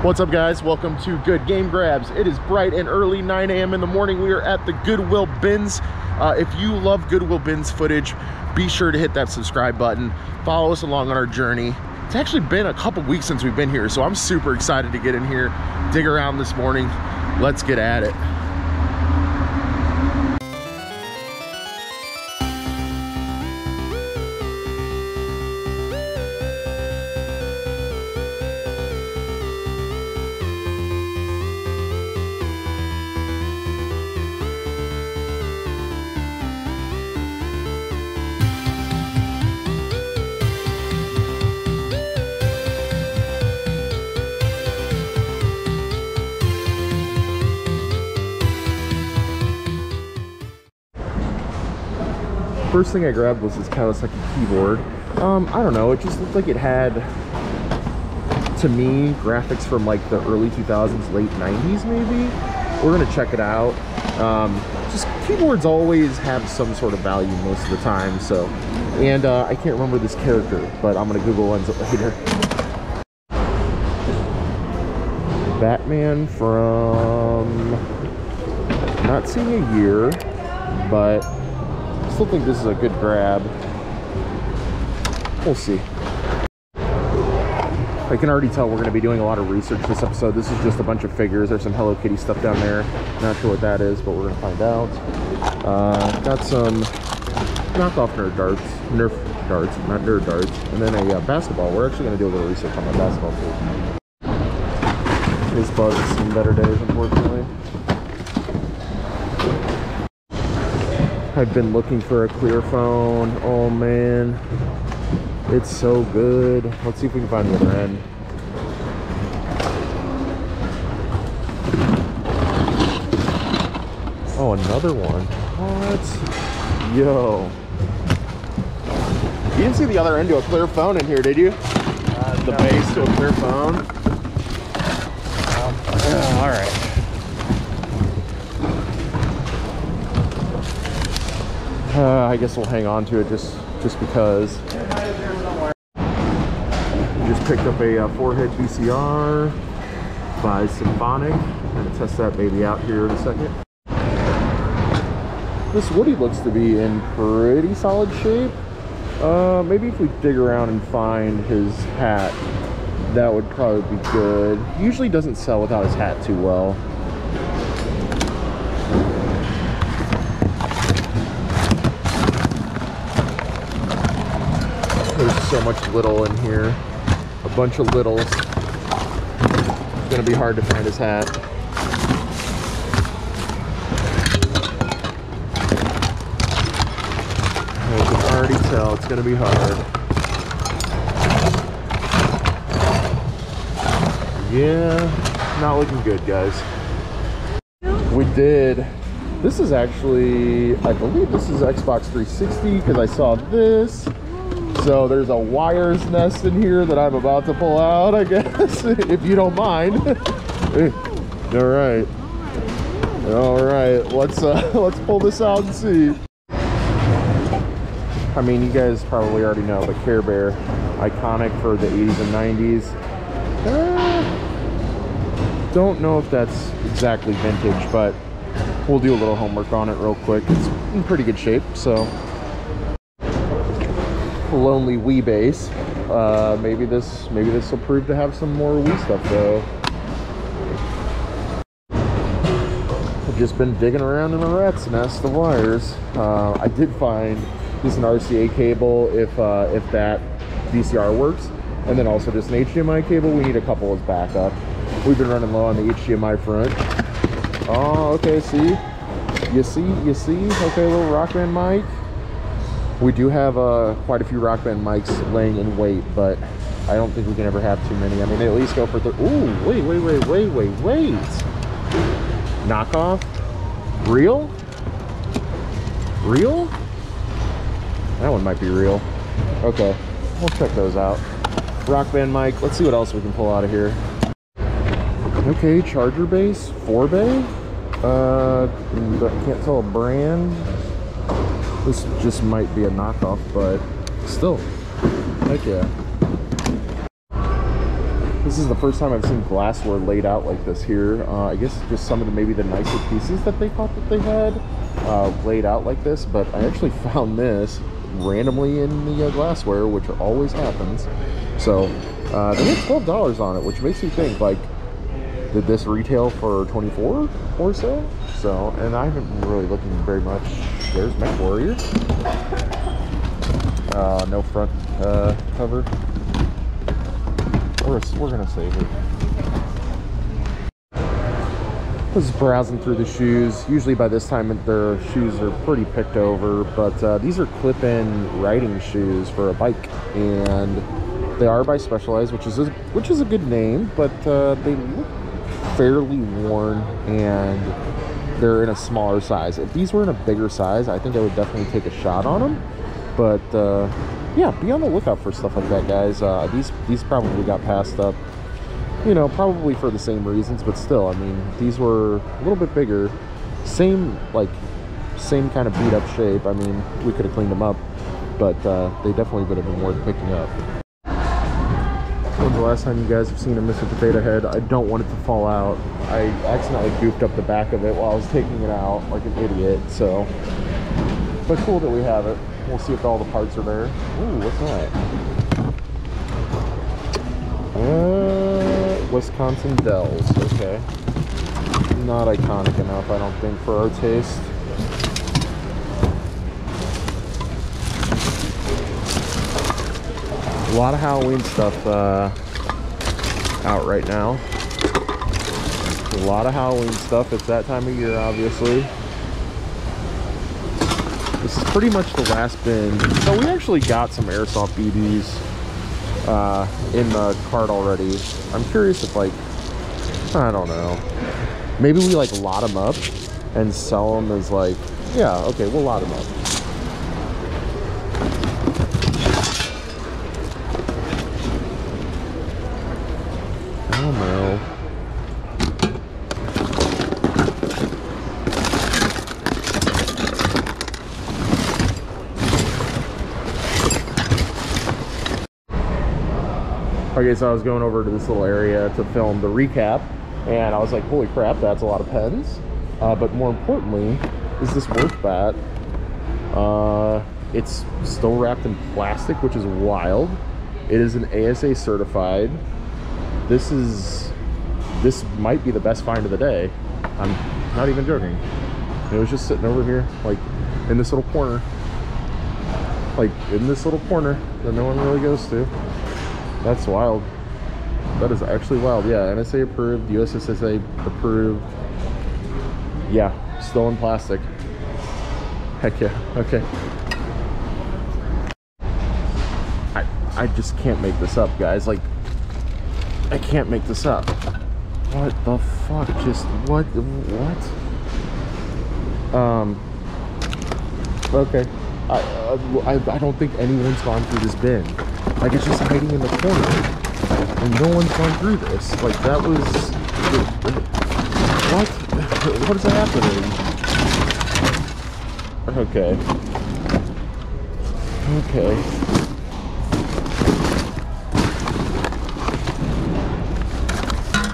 What's up, guys? Welcome to Good Game Grabs. It is bright and early, 9 a.m. in the morning. We are at the Goodwill Bins. If you love Goodwill Bins footage, be sure to hit that subscribe button. Follow us along on our journey. It's actually been a couple weeks since we've been here, so I'm super excited to get in here, dig around this morning. Let's get at it. First thing I grabbed was this Kawasaki Keyboard. I don't know, it just looked like it had, to me, graphics from like the early 2000s, late 90s maybe. We're gonna check it out. Just keyboards always have some sort of value most of the time, so. And I can't remember this character, but I'm gonna Google lens it later. Batman from, not seeing a year, but I still think this is a good grab. We'll see. I can already tell we're going to be doing a lot of research this episode. This is just a bunch of figures. There's some Hello Kitty stuff down there. Not sure what that is, but we're going to find out. Got some knockoff Nerf darts, not Nerd darts, and then a basketball. We're actually going to do a little research on my basketball too. His buzz has seen better days, unfortunately. I've been looking for a clear phone. Oh man, it's so good. Let's see if we can find the other end. Oh, another one. What? Yo. You didn't see the other end to a clear phone in here, did you? The base to a clear phone. All right. I guess we'll hang on to it just because. Just picked up a 4-head VCR by Symphonic. I'm gonna test that baby out here in a second. This Woody looks to be in pretty solid shape. Maybe if we dig around and find his hat, that would probably be good. He usually doesn't sell without his hat too well. There's so much little in here. A bunch of littles. It's gonna be hard to find his hat. I can already tell it's gonna be hard. Yeah, not looking good, guys. We did. This is actually, I believe this is Xbox 360 because I saw this. So there's a wires nest in here that I'm about to pull out, I guess, if you don't mind. All right. All right, let's pull this out and see. I mean, you guys probably already know, but Care Bear, iconic for the 80s and 90s. Don't know if that's exactly vintage, but we'll do a little homework on it real quick. It's in pretty good shape, so. Lonely Wii base. Maybe this will prove to have some more Wii stuff though. I've just been digging around in a rat's nest of wires. I did find just an RCA cable if that VCR works, and then also just an HDMI cable. We need a couple as backup. We've been running low on the HDMI front. Oh, okay, see? You see? Okay, little Rock Band mic. We do have quite a few Rock Band mics laying in wait, but I don't think we can ever have too many. I mean, they at least go for ooh, wait. Knockoff? Real? Real? That one might be real. Okay, we'll check those out. Rock Band mic. Let's see what else we can pull out of here. Okay, charger base, 4-bay. Can't tell a brand. This just might be a knockoff, but still, heck yeah. This is the first time I've seen glassware laid out like this here. I guess just some of the maybe the nicer pieces that they thought that they had laid out like this, but I actually found this randomly in the glassware, which always happens. So they had $12 on it, which makes me think, like, did this retail for 24 or so? So, and I haven't really looking very much. There's Matt Warrior. No front cover. We're gonna save it. I was browsing through the shoes. Usually by this time their shoes are pretty picked over, but these are clip-in riding shoes for a bike, and they are by Specialized, which is a good name, but they look fairly worn and they're in a smaller size. If these were in a bigger size, I think I would definitely take a shot on them, but yeah, be on the lookout for stuff like that, guys. These probably got passed up, you know, probably for the same reasons, but still, I mean, these were a little bit bigger, same kind of beat up shape. I mean, we could have cleaned them up, but they definitely would have been worth picking up. When's the last time you guys have seen a Mr. Potato Head? I don't want it to fall out. I accidentally goofed up the back of it while I was taking it out like an idiot, so. But cool that we have it. We'll see if all the parts are there. Ooh, what's that? Wisconsin Dells, okay. Not iconic enough, I don't think, for our taste. A lot of Halloween stuff out right now. A lot of Halloween stuff. It's that time of year, obviously. This is pretty much the last bin. So we actually got some airsoft BBs in the cart already. I'm curious if, like, I don't know. Maybe we, like, lot them up and sell them as, like, yeah, okay, we'll lot them up. I don't know. Okay, so I was going over to this little area to film the recap, and I was like, holy crap, that's a lot of pens. But more importantly, is this work bat. It's still wrapped in plastic, which is wild. It is an ASA certified. This might be the best find of the day. I'm not even joking. It was just sitting over here, like, in this little corner. Like, in this little corner that no one really goes to. That's wild. That is actually wild. Yeah, NSA approved, USSSA approved. Yeah, still in plastic. Heck yeah, okay. I just can't make this up, guys. Like, I can't make this up. What the fuck? Just what? Okay. I don't think anyone's gone through this bin. Like, it's just hiding in the corner, and no one's gone through this. Like, that was what? What is happening? Okay. Okay.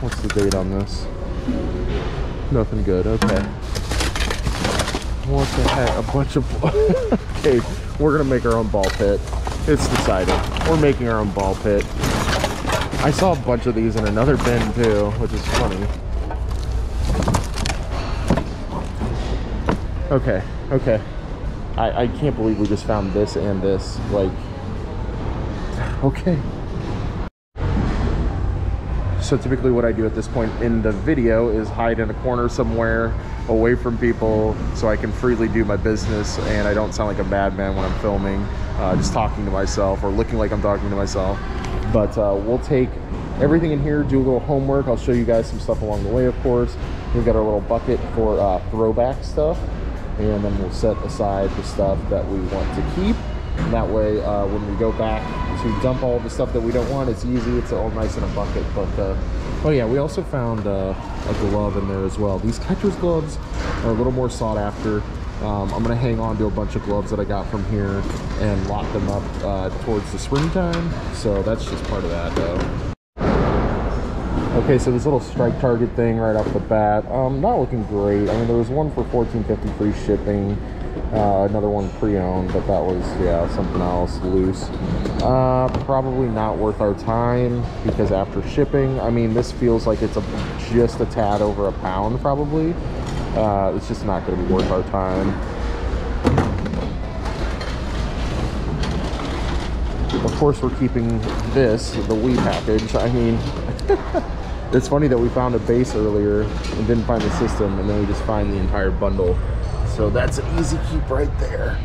What's the date on this? Nothing good. Okay. What the heck? A bunch of... Okay, we're gonna make our own ball pit. It's decided. We're making our own ball pit. I saw a bunch of these in another bin too, which is funny. Okay, okay. I can't believe we just found this and this. Like, okay. So typically what I do at this point in the video is hide in a corner somewhere away from people so I can freely do my business and I don't sound like a madman when I'm filming, just talking to myself or looking like I'm talking to myself. But we'll take everything in here, do a little homework. I'll show you guys some stuff along the way, of course. We've got our little bucket for throwback stuff, and then we'll set aside the stuff that we want to keep. And that way, when we go back to dump all the stuff that we don't want, it's easy. It's all nice in a bucket. But oh yeah, we also found a glove in there as well. These catcher's gloves are a little more sought after. I'm gonna hang on to a bunch of gloves that I got from here and lock them up towards the springtime. So that's just part of that, though. Okay, so this little strike target thing right off the bat, not looking great. I mean, there was one for $14.50 free shipping, another one pre-owned, but that was, yeah, something else, loose. Probably not worth our time, because after shipping, I mean, this feels like it's just a tad over £1, probably. It's just not going to be worth our time. Of course, we're keeping this, the Wii package. I mean, it's funny that we found a base earlier and didn't find the system, and then we just find the entire bundle. So that's an easy keep right there.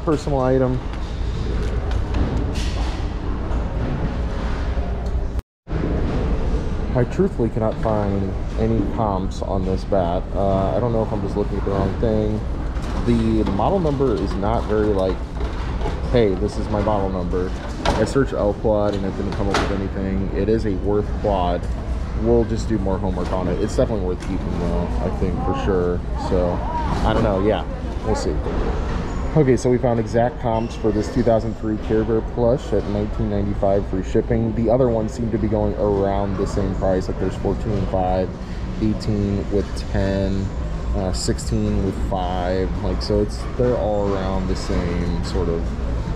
Personal item. I truthfully cannot find any comps on this bat. I don't know if I'm just looking at the wrong thing. The model number is not very like, hey, this is my model number. I searched L quad and it didn't come up with anything. It is a worth quad. We'll just do more homework on it. It's definitely worth keeping though, I think, for sure. So, I don't know, yeah, we'll see. Okay, so we found exact comps for this 2003 Care Bear Plush at $19.95 free shipping. The other ones seem to be going around the same price. Like there's 14 and 5, 18 with 10, 16 with 5. Like, so they're all around the same sort of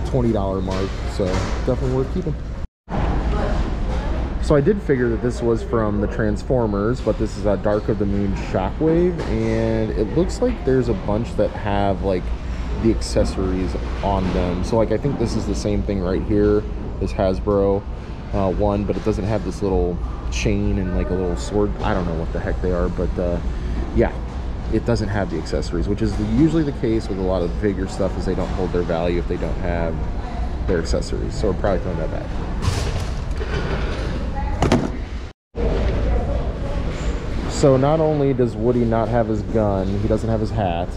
$20 mark. So definitely worth keeping. So I did figure that this was from the Transformers, but this is a Dark of the Moon Shockwave, and it looks like there's a bunch that have like the accessories on them. So like I think this is the same thing right here, this Hasbro one, but it doesn't have this little chain and like a little sword. I don't know what the heck they are, but yeah, it doesn't have the accessories, which is usually the case with a lot of the figure stuff, is they don't hold their value if they don't have their accessories. So we're probably throwing that back. So not only does Woody not have his gun, he doesn't have his hat.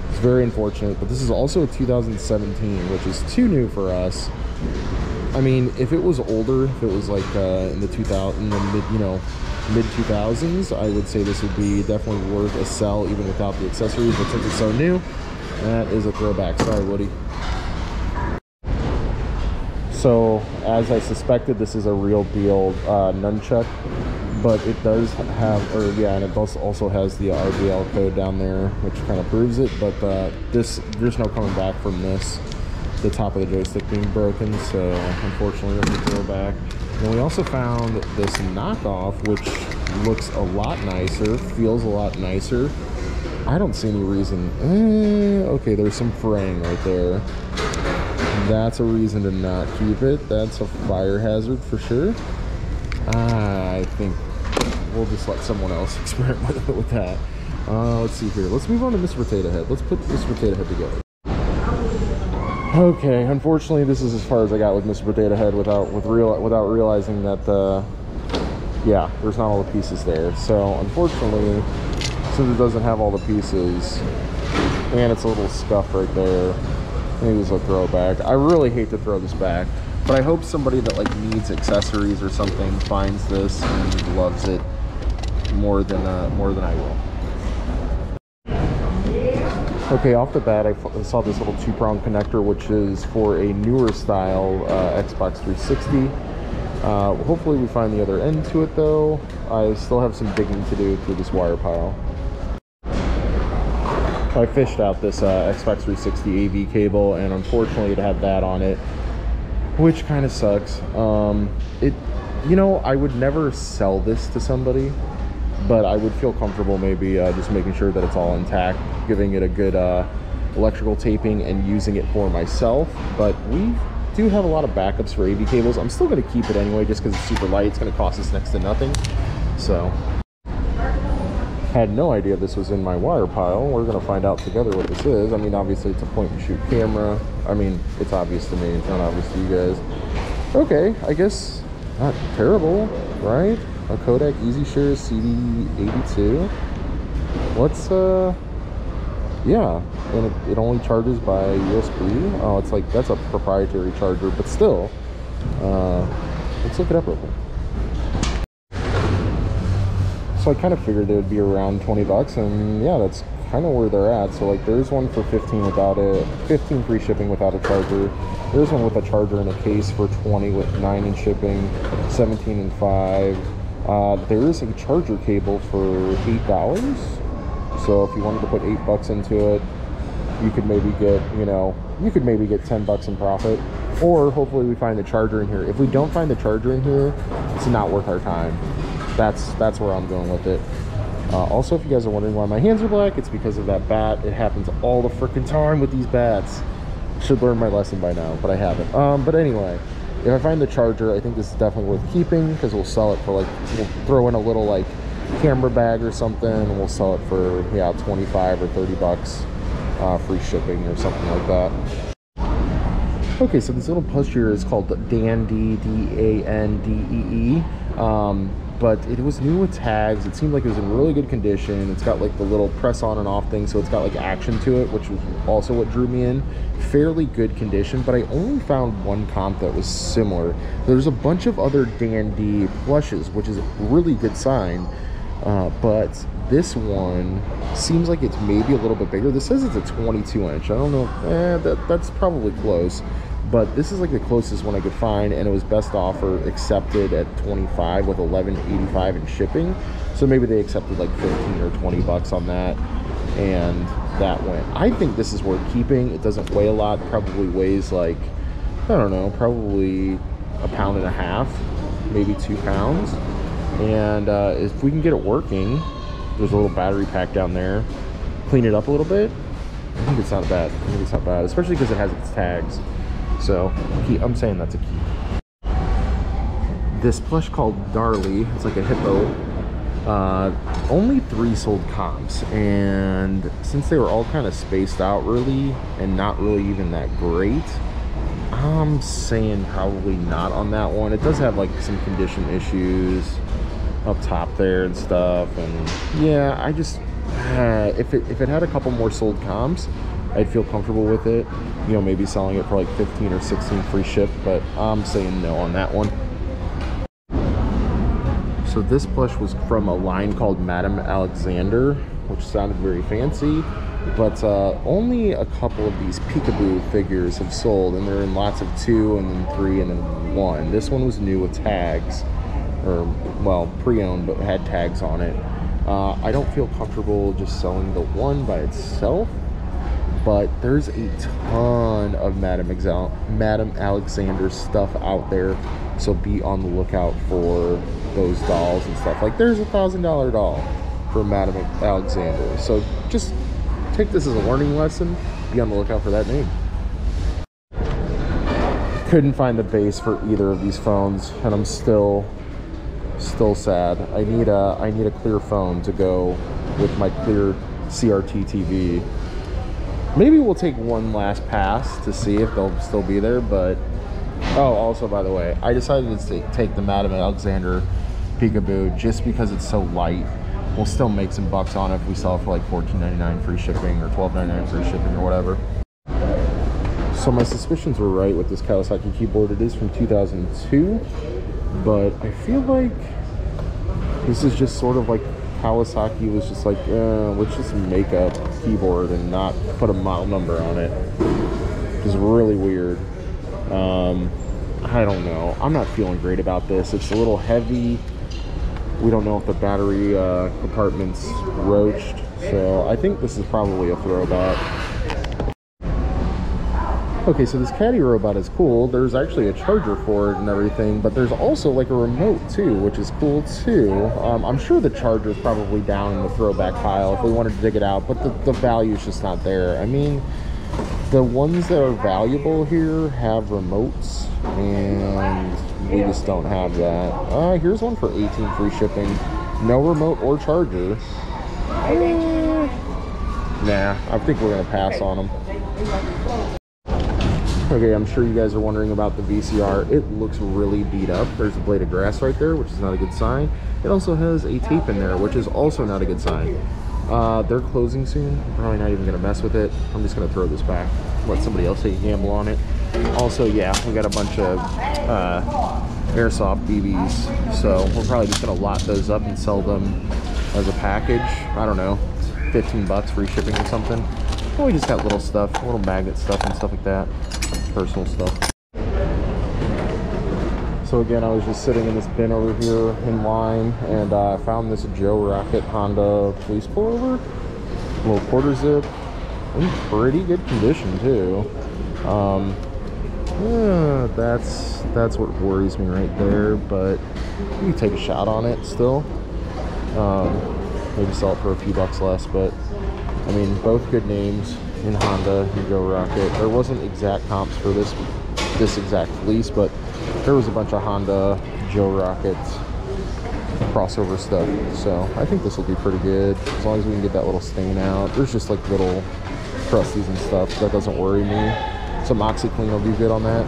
It's very unfortunate, but this is also a 2017, which is too new for us. I mean, if it was older, if it was like in the mid 2000s, I would say this would be definitely worth a sell even without the accessories. But since it's so new, that is a throwback. Sorry, Woody. So, as I suspected, this is a real deal nunchuck. But it does have, or yeah, and it also has the RBL code down there, which kind of proves it. But there's no coming back from this, the top of the joystick being broken. So unfortunately, we have to throw back. And we also found this knockoff, which looks a lot nicer, feels a lot nicer. I don't see any reason. Okay, there's some fraying right there. That's a reason to not keep it. That's a fire hazard for sure. I think we'll just let someone else experiment with that. Let's see here. Let's move on to Mr. Potato Head. Let's put Mr. Potato Head together. Okay, unfortunately, this is as far as I got with Mr. Potato Head without realizing that, yeah, there's not all the pieces there. So unfortunately, since it doesn't have all the pieces, and it's a little scuff right there, maybe this will throw it back. I really hate to throw this back. But I hope somebody that like needs accessories or something finds this and loves it more than I will. Okay, off the bat, I saw this little two-prong connector, which is for a newer style Xbox 360. Hopefully we find the other end to it though. I still have some digging to do through this wire pile. I fished out this Xbox 360 AV cable, and unfortunately it had that on it, which kind of sucks. You know, I would never sell this to somebody, but I would feel comfortable maybe just making sure that it's all intact, giving it a good electrical taping and using it for myself. But we do have a lot of backups for AV cables. I'm still going to keep it anyway just because it's super light. It's going to cost us next to nothing. So, had no idea this was in my wire pile. We're going to find out together what this is. I mean, obviously it's a point and shoot camera. I mean, it's obvious to me. It's not obvious to you guys. Okay, I guess not terrible, right? A Kodak EasyShare CD82. Let's, yeah, and it only charges by USB. Oh, it's like, that's a proprietary charger, but still, let's look it up real quick. So I kind of figured it would be around 20 bucks, and yeah, that's kind of where they're at. So like there's one for 15 without it, 15 free shipping without a charger. There's one with a charger and a case for 20 with 9 in shipping, 17 and 5. There is a charger cable for $8. So if you wanted to put $8 into it, you could maybe get, you could maybe get $10 in profit. Or hopefully we find the charger in here. If we don't find the charger in here, it's not worth our time. That's where I'm going with it. Also, if you guys are wondering why my hands are black, it's because of that bat. It happens all the freaking time with these bats. Should learn my lesson by now, but I haven't. But anyway, if I find the charger, I think this is definitely worth keeping, because we'll sell it for we'll throw in a little camera bag or something, and we'll sell it for 25 or $30, free shipping or something like that. Okay, so this little plush here is called Dandee, D-A-N-D-E-E. But it was new with tags. It seemed like it was in really good condition. It's got the little press on and off thing, so it's got action to it, which was also what drew me in. Fairly good condition, but I only found one comp that was similar. There's a bunch of other Dandee plushes, which is a really good sign, but this one seems like it's maybe a little bit bigger. This says it's a 22 inch. I don't know, that's probably close. But this is the closest one I could find, and it was best offer accepted at 25 with $11.85 in shipping. So maybe they accepted 15 or 20 bucks on that, and that went. I think this is worth keeping. It doesn't weigh a lot. Probably weighs I don't know, probably 1.5 pounds, maybe 2 pounds. And if we can get it working, there's a little battery pack down there. Clean it up a little bit. I think it's not bad. I think it's not bad, especially because it has its tags. So I'm saying that's a key. This plush called Darlie, it's like a hippo. Only 3 sold comps, and since they were all kind of spaced out really and not really even that great, I'm saying probably not on that one. It does have some condition issues up top there and stuff, and yeah, I just if it had a couple more sold comps, I'd feel comfortable with it, maybe selling it for 15 or 16 free ship, but I'm saying no on that one. So this plush was from a line called Madame Alexander, which sounded very fancy, but only a couple of these peekaboo figures have sold, and they're in lots of 2 and then 3 and then 1. This one was new with tags, or well, pre-owned, but had tags on it. I don't feel comfortable just selling the 1 by itself, but there's a ton of Madame Alexander stuff out there, so be on the lookout for those dolls and stuff. There's a $1,000 doll for Madame Alexander, so just take this as a learning lesson. Be on the lookout for that name. Couldn't find the base for either of these phones, and I'm still sad. I need a clear phone to go with my clear CRT TV. Maybe we'll take one last pass to see if they'll still be there, but also, by the way, I decided to take the Madame Alexander peekaboo just because it's so light. We'll still make some bucks on it if we sell it for $14.99 free shipping or $12.99 free shipping or whatever. So my suspicions were right with this Kawasaki keyboard. It is from 2002, but I feel like this is just sort of Kawasaki was just let's just make a keyboard and not put a model number on it. Which is really weird. I don't know. I'm not feeling great about this. It's a little heavy. We don't know if the battery compartment's roached, so I think this is probably a throwback. Okay, so this caddy robot is cool. There's actually a charger for it and everything, but there's also a remote too, which is cool too. I'm sure the charger is probably down in the throwback pile if we wanted to dig it out, but the value is just not there. I mean, the ones that are valuable here have remotes, and we just don't have that. Here's one for 18 free shipping. No remote or charger. Nah, I think we're gonna pass on them. Okay, I'm sure you guys are wondering about the VCR. It looks really beat up. There's a blade of grass right there, which is not a good sign. It also has a tape in there, which is also not a good sign. They're closing soon. I'm probably not even gonna mess with it. I'm just gonna throw this back, let somebody else take a gamble on it. Also, yeah, we got a bunch of airsoft BBs, so we're probably just gonna lot those up and sell them as a package. I don't know, 15 bucks free shipping or something. Well, we just got little stuff, little magnet stuff and stuff like that. personal stuff. So again, I was just sitting in this bin over here in line, and I found this Joe Rocket Honda police pullover, little quarter zip, in pretty good condition too. Yeah, that's what worries me right there, but you can take a shot on it still. Maybe sell it for a few bucks less, but I mean, both good names in Honda and Joe Rocket. There wasn't exact comps for this exact fleece, but there was a bunch of Honda, Joe Rockets, crossover stuff. So I think this will be pretty good as long as we can get that little stain out. There's just like little crusties and stuff. That doesn't worry me. Some OxyClean will do good on that.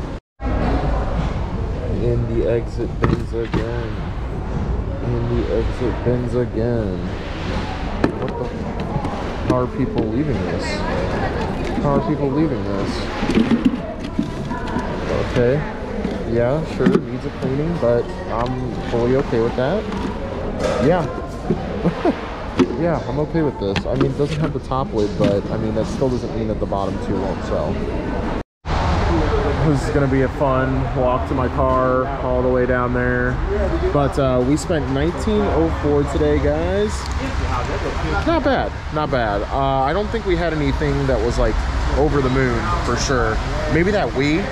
In the exit bins again. In the exit bins again. What the? How are people leaving this? How are people leaving this? Okay. Yeah, sure, needs a cleaning, but I'm fully okay with that. Yeah. Yeah, I'm okay with this. I mean, it doesn't have the top lid, but I mean, that still doesn't mean that the bottom two won't sell. This is gonna be a fun walk to my car all the way down there. But we spent $19.04 today, guys. Not bad, not bad. I don't think we had anything that was like over the moon for sure. Maybe that Wii.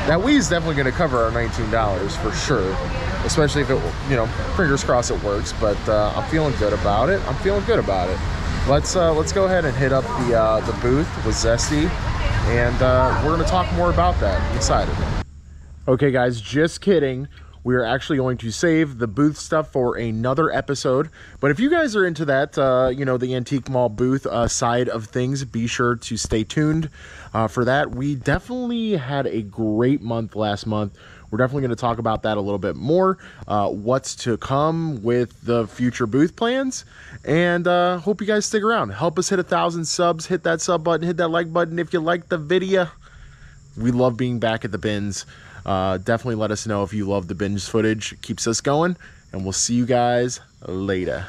That Wii is definitely going to cover our $19 for sure, especially if it, you know, fingers crossed it works. But I'm feeling good about it. I'm feeling good about it. Let's go ahead and hit up the booth with Zesty, and we're going to talk more about that. I'm excited. Okay, guys, just kidding. We are actually going to save the booth stuff for another episode. But if you guys are into that, you know, the antique mall booth side of things, be sure to stay tuned for that. We definitely had a great month last month. We're definitely going to talk about that a little bit more, what's to come with the future booth plans. And hope you guys stick around. Help us hit 1,000 subs. Hit that sub button. Hit that like button if you like the video. We love being back at the bins. Definitely let us know if you love the binge footage. It keeps us going, and we'll see you guys later.